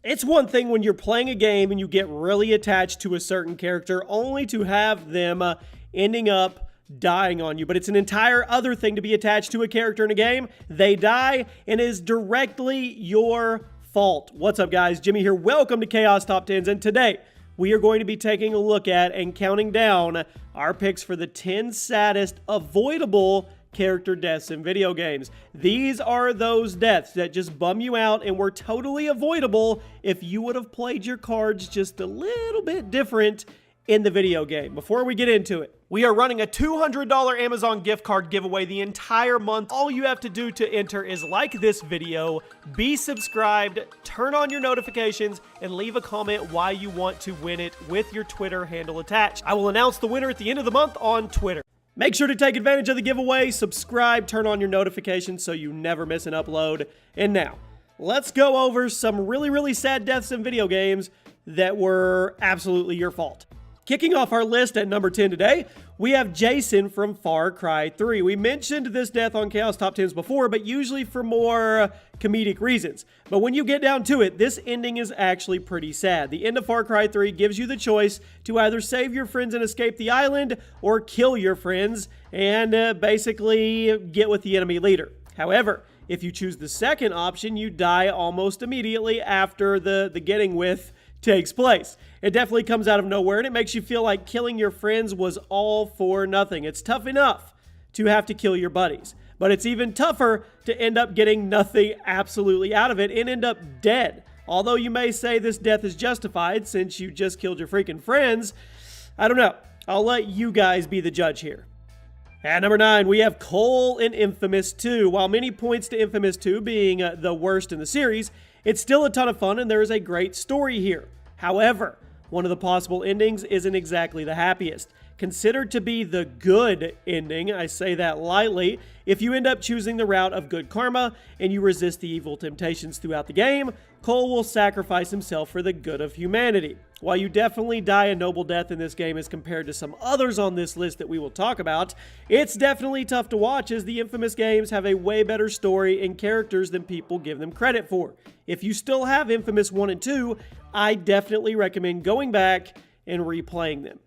It's one thing when you're playing a game and you get really attached to a certain character only to have them ending up dying on you. But it's an entire other thing to be attached to a character in a game. They die and it is directly your fault. What's up, guys? Jimmy here. Welcome to Chaos Top 10s. And today we are going to be taking a look at and counting down our picks for the 10 saddest avoidable character deaths in video games. These are those deaths that just bum you out and were totally avoidable if you would have played your cards just a little bit different in the video game. Before we get into it, we are running a $200 Amazon gift card giveaway the entire month. All you have to do to enter is like this video, be subscribed, turn on your notifications, and leave a comment why you want to win it with your Twitter handle attached. I will announce the winner at the end of the month on Twitter. Make sure to take advantage of the giveaway, subscribe, turn on your notifications so you never miss an upload. And now, let's go over some really sad deaths in video games that were absolutely your fault. Kicking off our list at number 10 today, we have Jason from Far Cry 3. We mentioned this death on Chaos Top 10s before, but usually for more comedic reasons. But when you get down to it, this ending is actually pretty sad. The end of Far Cry 3 gives you the choice to either save your friends and escape the island, or kill your friends and basically get with the enemy leader. However, if you choose the second option, you die almost immediately after the getting with takes place. It definitely comes out of nowhere, and it makes you feel like killing your friends was all for nothing. It's tough enough to have to kill your buddies, but it's even tougher to end up getting nothing absolutely out of it and end up dead. Although you may say this death is justified since you just killed your freaking friends, I don't know. I'll let you guys be the judge here. At number 9, we have Cole in Infamous 2. While many points to Infamous 2 being the worst in the series, it's still a ton of fun and there is a great story here. However, one of the possible endings isn't exactly the happiest. Considered to be the good ending, I say that lightly, if you end up choosing the route of good karma and you resist the evil temptations throughout the game, Cole will sacrifice himself for the good of humanity. While you definitely die a noble death in this game as compared to some others on this list that we will talk about, it's definitely tough to watch as the Infamous games have a way better story and characters than people give them credit for. If you still have Infamous 1 and 2, I definitely recommend going back and replaying them.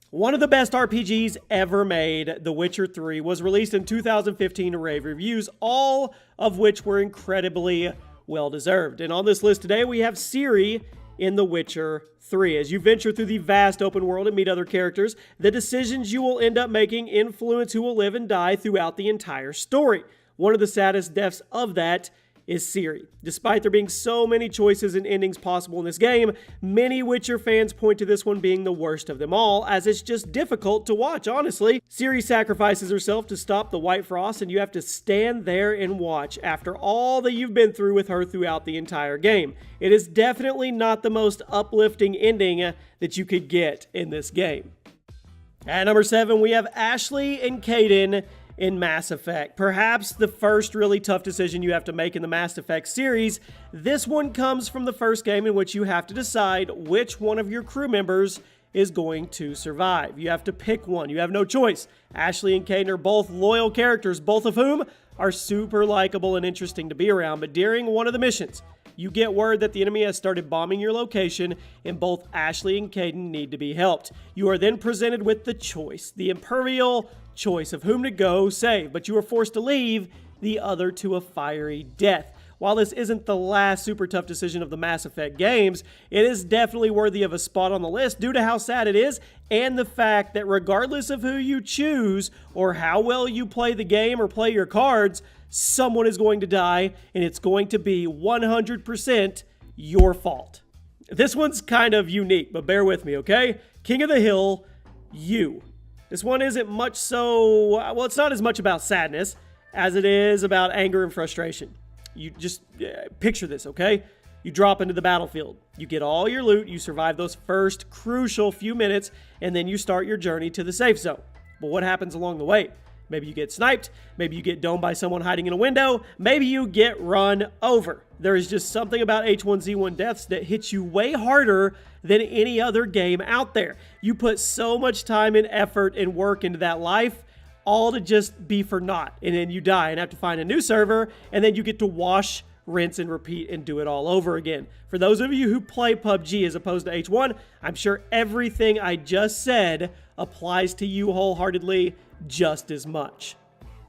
One of the best RPGs ever made, The Witcher 3, was released in 2015 to rave reviews, all of which were incredibly well-deserved. And on this list today, we have CIRI in The Witcher 3. As you venture through the vast open world and meet other characters, the decisions you will end up making influence who will live and die throughout the entire story. One of the saddest deaths of that is CIRI. Despite there being so many choices and endings possible in this game, many Witcher fans point to this one being the worst of them all, as it's just difficult to watch, honestly. CIRI sacrifices herself to stop the White Frost, and you have to stand there and watch after all that you've been through with her throughout the entire game. It is definitely not the most uplifting ending that you could get in this game. At number 7, we have Ashley and KAIDEN in Mass Effect. Perhaps the first really tough decision you have to make in the Mass Effect series. This one comes from the first game in which you have to decide which one of your crew members is going to survive. You have to pick one. You have no choice. Ashley and KAIDEN are both loyal characters, both of whom are super likable and interesting to be around. But during one of the missions, you get word that the enemy has started bombing your location, and both Ashley and KAIDEN need to be helped. You are then presented with the choice, the imperial choice of whom to go save, but you are forced to leave the other to a fiery death. While this isn't the last super tough decision of the Mass Effect games, it is definitely worthy of a spot on the list due to how sad it is and the fact that regardless of who you choose or how well you play the game or play your cards, someone is going to die and it's going to be 100% your fault. This one's kind of unique, but bear with me, okay? King of the Hill, you. This one isn't much so, well, it's not as much about sadness as it is about anger and frustration. You just picture this, okay? You drop into the battlefield. You get all your loot, you survive those first crucial few minutes, and then you start your journey to the safe zone. But what happens along the way? Maybe you get sniped, maybe you get domed by someone hiding in a window, maybe you get run over. There is just something about H1Z1 deaths that hits you way harder than any other game out there. You put so much time and effort and work into that life, all to just be for naught. And then you die and have to find a new server, and then you get to wash rinse and repeat and do it all over again. For those of you who play PUBG as opposed to H1, I'm sure everything I just said applies to you wholeheartedly just as much.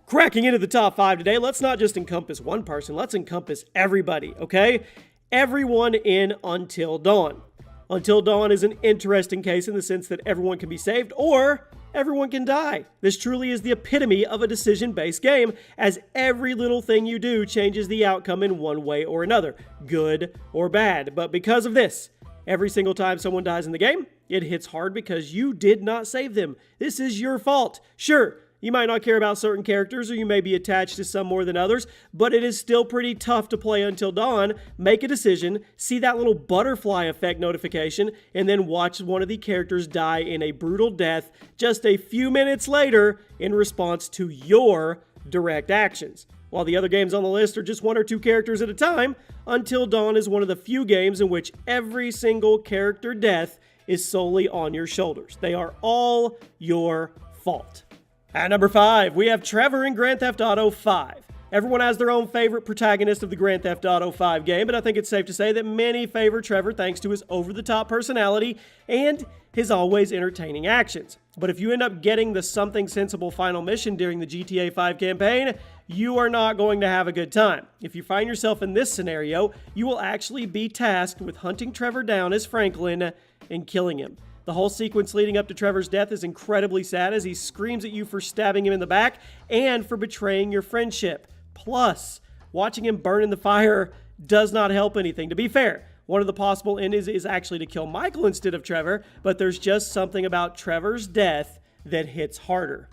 Cracking into the top 5 today, let's not just encompass one person, let's encompass everybody, okay? Everyone in Until Dawn. Until Dawn is an interesting case in the sense that everyone can be saved or everyone can die. This truly is the epitome of a decision-based game, as every little thing you do changes the outcome in one way or another, good or bad. But because of this, every single time someone dies in the game, it hits hard because you did not save them. This is your fault. Sure, you might not care about certain characters or you may be attached to some more than others, but it is still pretty tough to play Until Dawn, make a decision, see that little butterfly effect notification, and then watch one of the characters die in a brutal death just a few minutes later in response to your direct actions. While the other games on the list are just 1 or 2 characters at a time, Until Dawn is one of the few games in which every single character death is solely on your shoulders. They are all your fault. At number 5, we have Trevor in Grand Theft Auto 5. Everyone has their own favorite protagonist of the Grand Theft Auto 5 game, but I think it's safe to say that many favor Trevor thanks to his over-the-top personality and his always entertaining actions. But if you end up getting the something sensible final mission during the GTA 5 campaign, you are not going to have a good time. If you find yourself in this scenario, you will actually be tasked with hunting Trevor down as Franklin and killing him. The whole sequence leading up to Trevor's death is incredibly sad as he screams at you for stabbing him in the back and for betraying your friendship. Plus, watching him burn in the fire does not help anything. To be fair, one of the possible endings is actually to kill Michael instead of Trevor, but there's just something about Trevor's death that hits harder.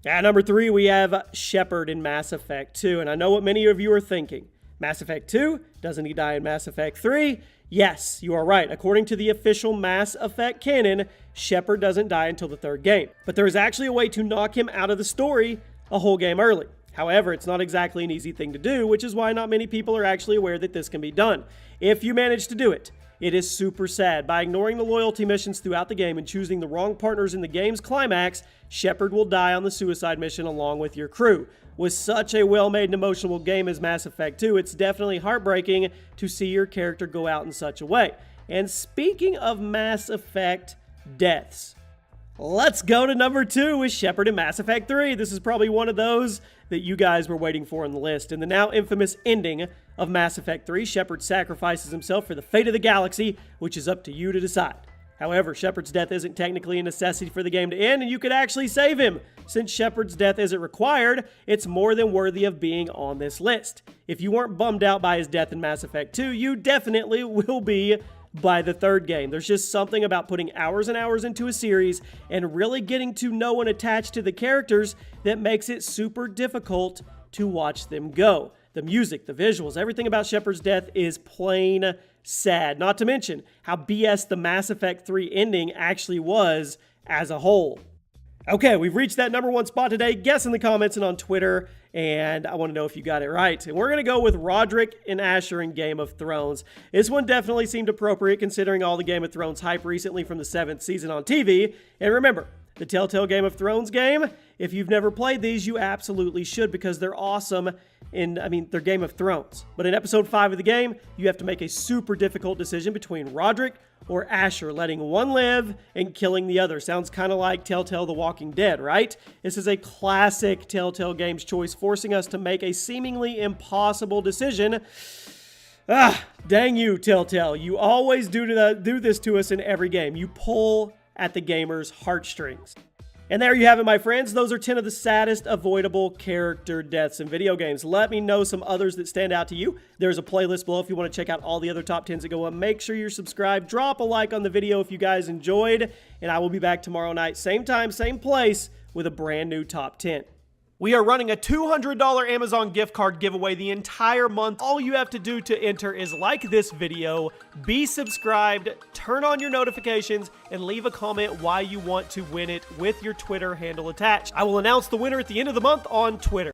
At number 3, we have Shepard in Mass Effect 2, and I know what many of you are thinking. Mass Effect 2? Doesn't he die in Mass Effect 3? Yes, you are right. According to the official Mass Effect canon, Shepard doesn't die until the 3rd game. But there is actually a way to knock him out of the story a whole game early. However, it's not exactly an easy thing to do, which is why not many people are actually aware that this can be done. If you manage to do it, it is super sad. By ignoring the loyalty missions throughout the game and choosing the wrong partners in the game's climax, Shepard will die on the suicide mission along with your crew. With such a well-made and emotional game as Mass Effect 2, it's definitely heartbreaking to see your character go out in such a way. And speaking of Mass Effect deaths, let's go to number 2 with Shepard in Mass Effect 3. This is probably one of those that you guys were waiting for on the list. In the now infamous ending of Mass Effect 3, Shepard sacrifices himself for the fate of the galaxy, which is up to you to decide. However, Shepard's death isn't technically a necessity for the game to end, and you could actually save him. Since Shepard's death isn't required, it's more than worthy of being on this list. If you weren't bummed out by his death in Mass Effect 2, you definitely will be by the 3rd game. There's just something about putting hours and hours into a series and really getting to know and attach to the characters that makes it super difficult to watch them go. The music, the visuals, everything about Shepard's death is plain sad. Not to mention how BS the Mass Effect 3 ending actually was as a whole. Okay, we've reached that number 1 spot today. Guess in the comments and on Twitter, and I want to know if you got it right. And we're going to go with Rodrick and Asher in Game of Thrones. This one definitely seemed appropriate considering all the Game of Thrones hype recently from the 7th season on TV. And remember, the Telltale Game of Thrones game, if you've never played these, you absolutely should because they're awesome. They're Game of Thrones. But in episode 5 of the game, you have to make a super difficult decision between Rodrick or Asher, letting one live and killing the other. Sounds kind of like Telltale The Walking Dead, right? This is a classic Telltale Games choice, forcing us to make a seemingly impossible decision. Dang you, Telltale. You always do this to us in every game. You pull at the gamer's heartstrings. And there you have it, my friends. Those are 10 of the saddest avoidable character deaths in video games. Let me know some others that stand out to you. There's a playlist below if you want to check out all the other top 10s that go up. Make sure you're subscribed. Drop a like on the video if you guys enjoyed. And I will be back tomorrow night, same time, same place, with a brand new top 10. We are running a $200 Amazon gift card giveaway the entire month. All you have to do to enter is like this video, be subscribed, turn on your notifications, and leave a comment why you want to win it with your Twitter handle attached. I will announce the winner at the end of the month on Twitter.